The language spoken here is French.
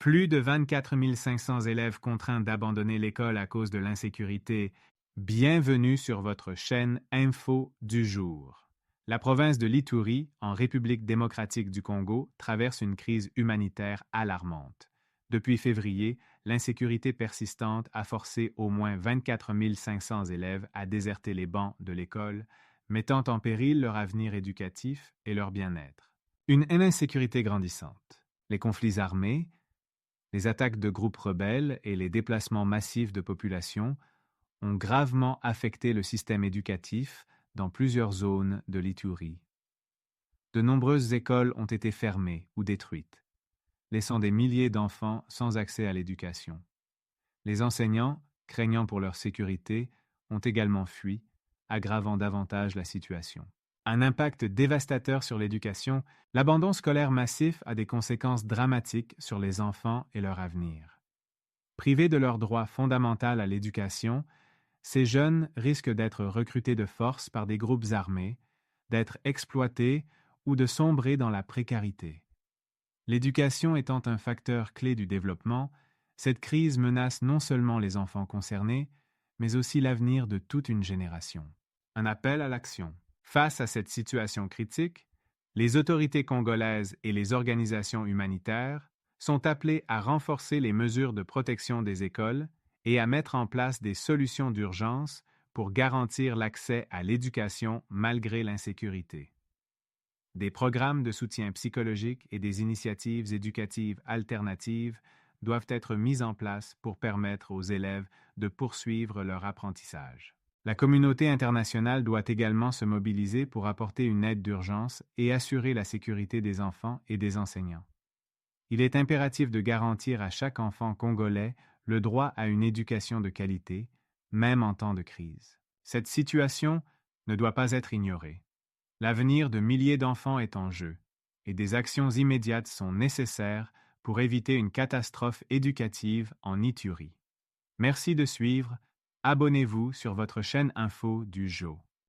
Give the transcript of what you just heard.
Plus de 24 500 élèves contraints d'abandonner l'école à cause de l'insécurité. Bienvenue sur votre chaîne Info du jour. La province de l'Ituri, en République démocratique du Congo, traverse une crise humanitaire alarmante. Depuis février, l'insécurité persistante a forcé au moins 24 500 élèves à déserter les bancs de l'école, mettant en péril leur avenir éducatif et leur bien-être. Une insécurité grandissante. Les conflits armés, les attaques de groupes rebelles et les déplacements massifs de population ont gravement affecté le système éducatif dans plusieurs zones de l'Ituri. De nombreuses écoles ont été fermées ou détruites, laissant des milliers d'enfants sans accès à l'éducation. Les enseignants, craignant pour leur sécurité, ont également fui, aggravant davantage la situation. Un impact dévastateur sur l'éducation, l'abandon scolaire massif a des conséquences dramatiques sur les enfants et leur avenir. Privés de leur droit fondamental à l'éducation, ces jeunes risquent d'être recrutés de force par des groupes armés, d'être exploités ou de sombrer dans la précarité. L'éducation étant un facteur clé du développement, cette crise menace non seulement les enfants concernés, mais aussi l'avenir de toute une génération. Un appel à l'action. Face à cette situation critique, les autorités congolaises et les organisations humanitaires sont appelées à renforcer les mesures de protection des écoles et à mettre en place des solutions d'urgence pour garantir l'accès à l'éducation malgré l'insécurité. Des programmes de soutien psychologique et des initiatives éducatives alternatives doivent être mis en place pour permettre aux élèves de poursuivre leur apprentissage. La communauté internationale doit également se mobiliser pour apporter une aide d'urgence et assurer la sécurité des enfants et des enseignants. Il est impératif de garantir à chaque enfant congolais le droit à une éducation de qualité, même en temps de crise. Cette situation ne doit pas être ignorée. L'avenir de milliers d'enfants est en jeu, et des actions immédiates sont nécessaires pour éviter une catastrophe éducative en Ituri. Merci de suivre. Abonnez-vous sur votre chaîne Info du jour.